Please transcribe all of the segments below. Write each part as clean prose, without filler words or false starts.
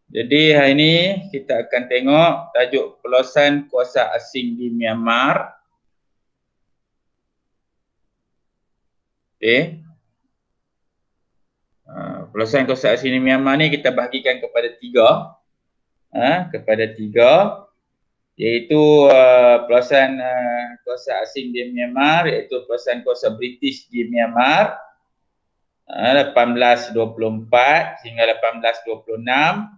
Jadi hari ini kita akan tengok tajuk peluasan kuasa asing di Myanmar. Okey. Peluasan kuasa asing di Myanmar ni kita bahagikan kepada tiga. Iaitu peluasan kuasa asing di Myanmar, iaitu peluasan kuasa British di Myanmar 1824 hingga 1826.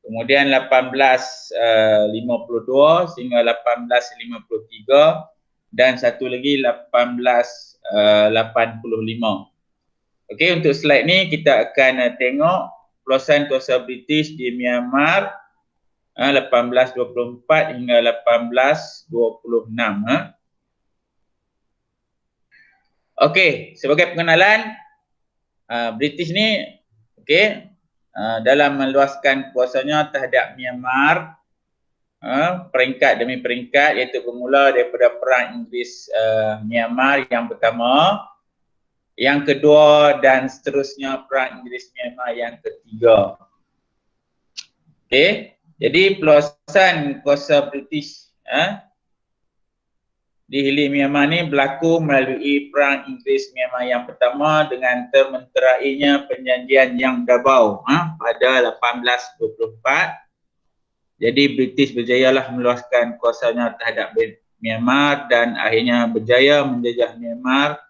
Kemudian 1852 sehingga 1853 dan satu lagi 1885. Okey, untuk slide ni kita akan tengok peluasan kuasa British di Myanmar 1824 hingga 1826. Okey, sebagai pengenalan, British ni okey, dalam meluaskan kuasanya terhadap Myanmar peringkat demi peringkat, iaitu bermula daripada Perang Inggeris Myanmar yang pertama, yang kedua dan seterusnya Perang Inggeris Myanmar yang ketiga. Okey, jadi peluasan kuasa British di hilir Myanmar ni berlaku melalui Perang Inggeris Myanmar yang pertama dengan termenterainya perjanjian Yang Davao pada 1824. Jadi British berjayalah meluaskan kuasanya terhadap Myanmar dan akhirnya berjaya menjajah Myanmar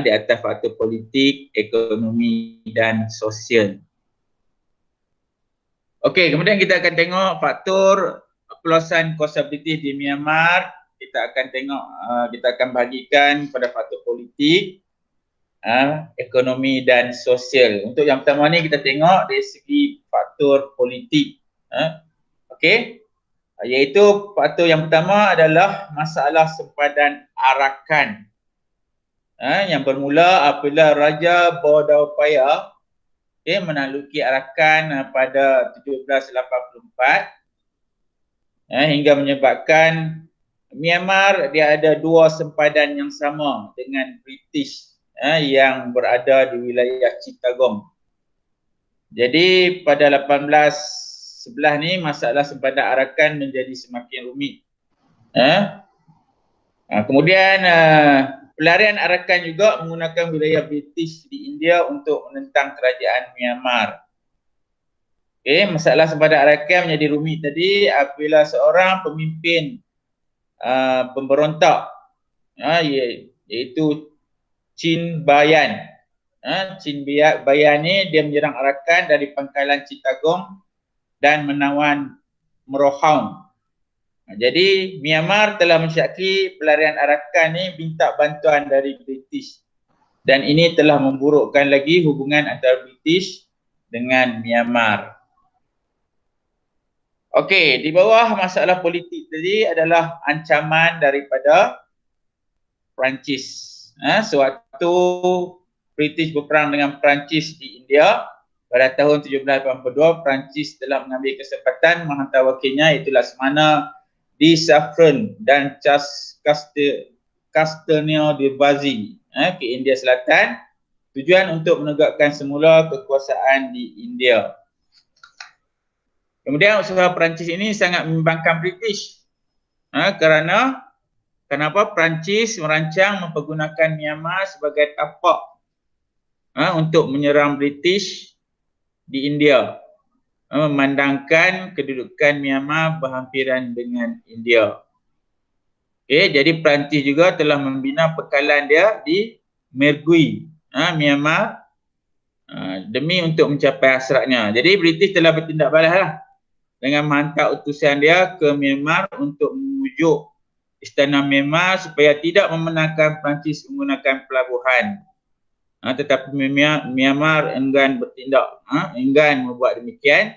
di atas faktor politik, ekonomi dan sosial. Okey, kemudian kita akan tengok faktor peluasan kuasa British di Myanmar. Kita akan tengok, kita akan bahagikan pada faktor politik, ekonomi dan sosial. Untuk yang pertama ni kita tengok dari segi faktor politik. Okey, iaitu faktor yang pertama adalah masalah sempadan arakan yang bermula apabila Raja Bauddhaupaya menaluki Arakan pada 1784 hingga menyebabkan Myanmar dia ada dua sempadan yang sama dengan British yang berada di wilayah Chittagong. Jadi pada 1811 ni masalah sempadan Arakan menjadi semakin rumit. Kemudian pelarian Arakan juga menggunakan wilayah British di India untuk menentang kerajaan Myanmar. Okey, masalah sempadan Arakan menjadi rumit tadi apabila seorang pemimpin pemberontak iaitu Chin Bayan. Chin Bayan ni dia menyerang Arakan dari pangkalan Chittagong dan menawan Merohaung. Jadi Myanmar telah mensyaki pelarian Arakan ni minta bantuan dari British dan ini telah memburukkan lagi hubungan antara British dengan Myanmar. Okey, di bawah masalah politik tadi adalah ancaman daripada Perancis. Sewaktu British berperang dengan Perancis di India pada tahun 1782, Perancis telah mengambil kesempatan menghantar wakilnya iaitu Lakshmana de Saffron dan Castelnau de Bazzi ke India Selatan, tujuan untuk menegakkan semula kekuasaan di India. Kemudian usaha Perancis ini sangat membimbangkan British kerana kenapa Perancis merancang mempergunakan Myanmar sebagai tapak untuk menyerang British di India, memandangkan kedudukan Myanmar berhampiran dengan India. Okey, jadi Perancis juga telah membina pekalan dia di Mergui, Myanmar, demi untuk mencapai hasratnya. Jadi British telah bertindak balaslah dengan menghantar utusan dia ke Myanmar untuk memujuk istana Myanmar supaya tidak memenangkan Perancis menggunakan pelabuhan. Tetapi Myanmar enggan bertindak, enggan membuat demikian.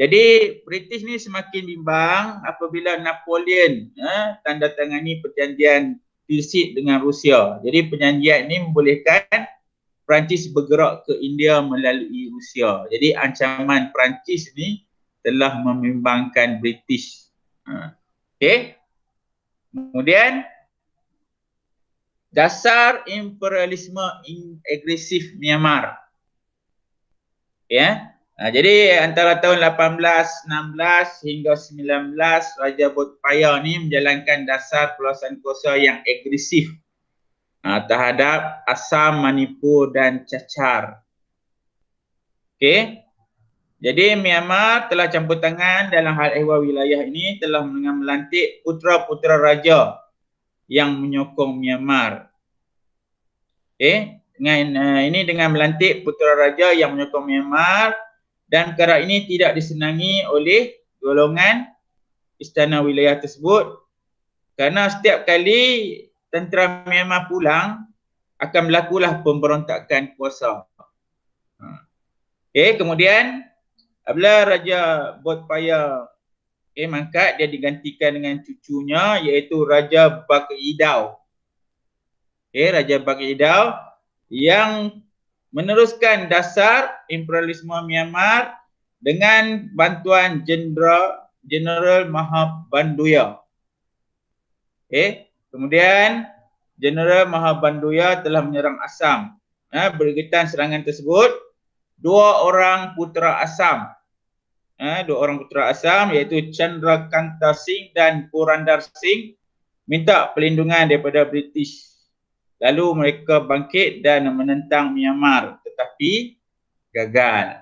Jadi British ni semakin bimbang apabila Napoleon tanda tangani perjanjian Tilsit dengan Rusia. Jadi perjanjian ini membolehkan Perancis bergerak ke India melalui Rusia. Jadi ancaman Perancis ni telah membimbangkan British. Okey. Kemudian dasar imperialisme agresif Myanmar. Ya. Jadi antara tahun 1816 hingga 19 Raja Bodhpaya ni menjalankan dasar peluasan kuasa yang agresif terhadap Assam, Manipur dan Cachar. Okey. Jadi Myanmar telah campur tangan dalam hal ehwal wilayah ini, telah melantik putera-putera raja yang menyokong Myanmar. Okey. Dengan melantik putera raja yang menyokong Myanmar, dan perkara ini tidak disenangi oleh golongan istana wilayah tersebut, kerana setiap kali tentera Myanmar pulang akan berlakulah pemberontakan kuasa. Okey, kemudian apabila Raja Bodhpaya mangkat, dia digantikan dengan cucunya iaitu Raja Bakidau. Okey, Raja Bakidau yang meneruskan dasar imperialisme Myanmar dengan bantuan Jeneral Mahabanduya. Kemudian Jeneral Mahabanduya telah menyerang Assam. Berkaitan serangan tersebut, dua orang putera Assam iaitu Chandrakanta Singh dan Purandar Singh minta perlindungan daripada British. Lalu mereka bangkit dan menentang Myanmar, tetapi gagal.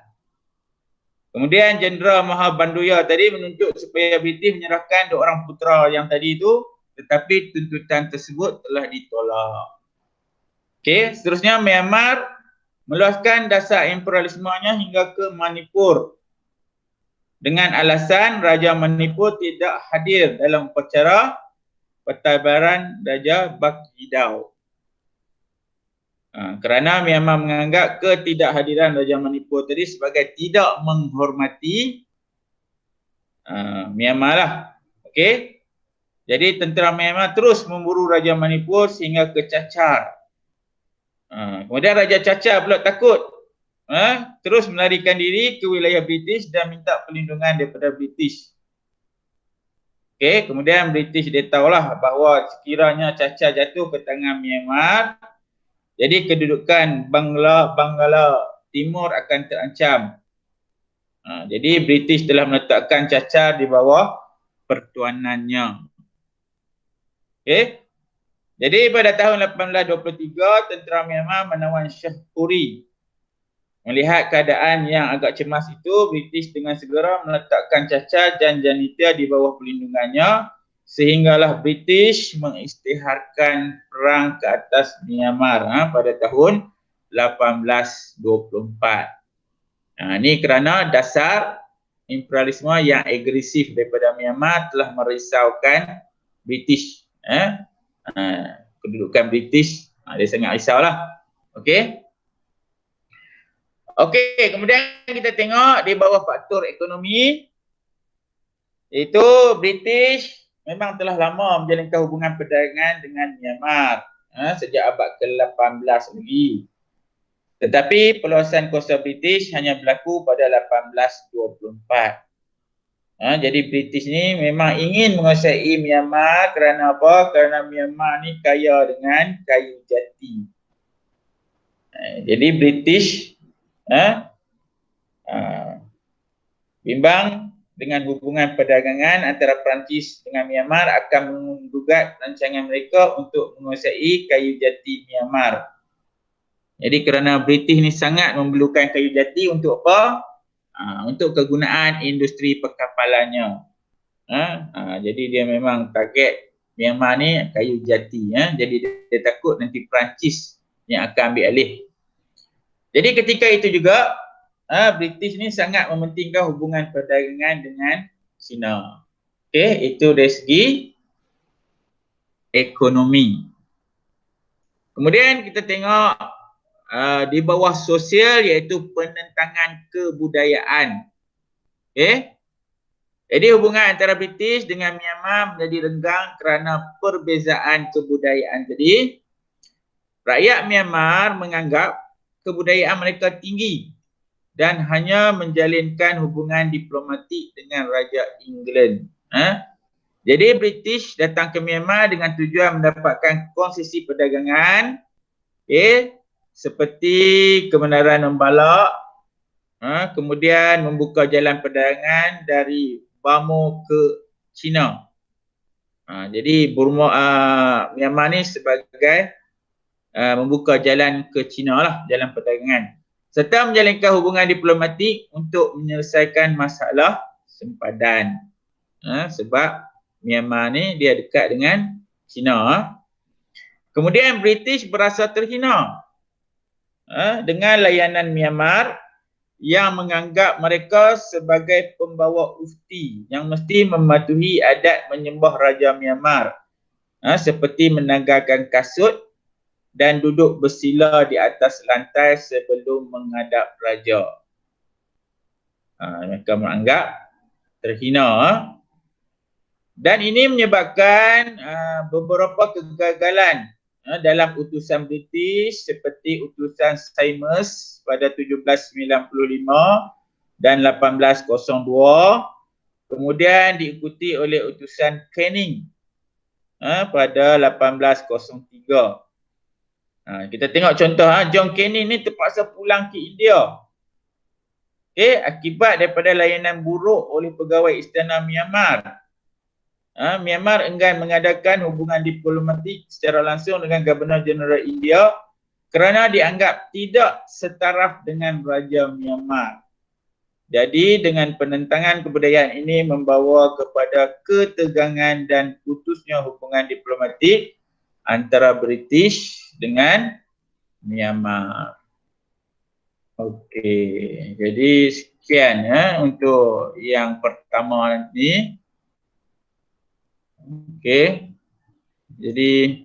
Kemudian Jeneral Mahabanduya tadi menuntut supaya British menyerahkan dua orang putera yang tadi itu, tetapi tuntutan tersebut telah ditolak. Okey, seterusnya Myanmar meluaskan dasar imperialismenya hingga ke Manipur dengan alasan Raja Manipur tidak hadir dalam upacara pentadbiran Raja Bakidau. Kerana Myanmar menganggap ketidakhadiran Raja Manipur tadi sebagai tidak menghormati Myanmar lah. Okey. Jadi tentera Myanmar terus memburu Raja Manipur sehingga ke Cachar. Kemudian Raja Cachar pula takut, terus melarikan diri ke wilayah British dan minta perlindungan daripada British. Okey, kemudian British dia tahulah bahawa sekiranya Cachar jatuh ke tangan Myanmar, jadi kedudukan Bangla Timur akan terancam. Jadi British telah meletakkan Cachar di bawah pertuanannya. Okey. Jadi pada tahun 1823, tentera Myanmar menawan Shah Puri. Melihat keadaan yang agak cemas itu, British dengan segera meletakkan Cachar dan Janita di bawah perlindungannya, sehinggalah British mengisytiharkan perang ke atas Myanmar pada tahun 1824. Ini kerana dasar imperialisme yang agresif daripada Myanmar telah merisaukan British. Kedudukan British dia sangat risaulah. Okey. Okey, kemudian kita tengok di bawah faktor ekonomi, iaitu British memang telah lama menjalinkan hubungan perdagangan dengan Myanmar sejak abad ke-18 lagi. Tetapi peluasan kuasa British hanya berlaku pada 1824. Jadi British ni memang ingin menguasai Myanmar kerana apa? Kerana Myanmar ni kaya dengan kayu jati. Jadi British bimbang dengan hubungan perdagangan antara Perancis dengan Myanmar akan menggugat rancangan mereka untuk menguasai kayu jati Myanmar. Jadi kerana British ni sangat memerlukan kayu jati untuk apa? Untuk kegunaan industri perkapalannya. Jadi dia memang target Myanmar ni kayu jati. Jadi dia takut nanti Perancis yang akan ambil alih. Jadi ketika itu juga British ni sangat mementingkan hubungan perdagangan dengan China. Okey, itu dari segi ekonomi. Kemudian kita tengok di bawah sosial, iaitu penentangan kebudayaan. Okey. Jadi hubungan antara British dengan Myanmar menjadi renggang kerana perbezaan kebudayaan. Jadi rakyat Myanmar menganggap kebudayaan mereka tinggi dan hanya menjalinkan hubungan diplomatik dengan Raja England. Jadi British datang ke Myanmar dengan tujuan mendapatkan konsesi perdagangan, seperti kebenaran membalak, Kemudian membuka jalan perdagangan dari Burma ke China. Jadi Burma, Myanmar ni sebagai membuka jalan ke China lah, jalan perdagangan. Serta menjalinkan hubungan diplomatik untuk menyelesaikan masalah sempadan. Sebab Myanmar ni dia dekat dengan China. Kemudian British berasa terhina dengan layanan Myanmar yang menganggap mereka sebagai pembawa ufti yang mesti mematuhi adat menyembah Raja Myanmar, seperti menanggalkan kasut dan duduk bersila di atas lantai sebelum menghadap Raja. Mereka menganggap terhina. Dan ini menyebabkan beberapa kegagalan dalam utusan British seperti utusan Saimes pada 1795 dan 1802, kemudian diikuti oleh utusan Canning pada 1803. Kita tengok contoh, John Canning ni terpaksa pulang ke India. Akibat daripada layanan buruk oleh pegawai istana Myanmar. Myanmar enggan mengadakan hubungan diplomatik secara langsung dengan Governor Jeneral India kerana dianggap tidak setaraf dengan Raja Myanmar. Jadi dengan penentangan kebudayaan ini membawa kepada ketegangan dan putusnya hubungan diplomatik antara British dengan Myanmar. Okey, jadi sekian untuk yang pertama ni. Okey. Jadi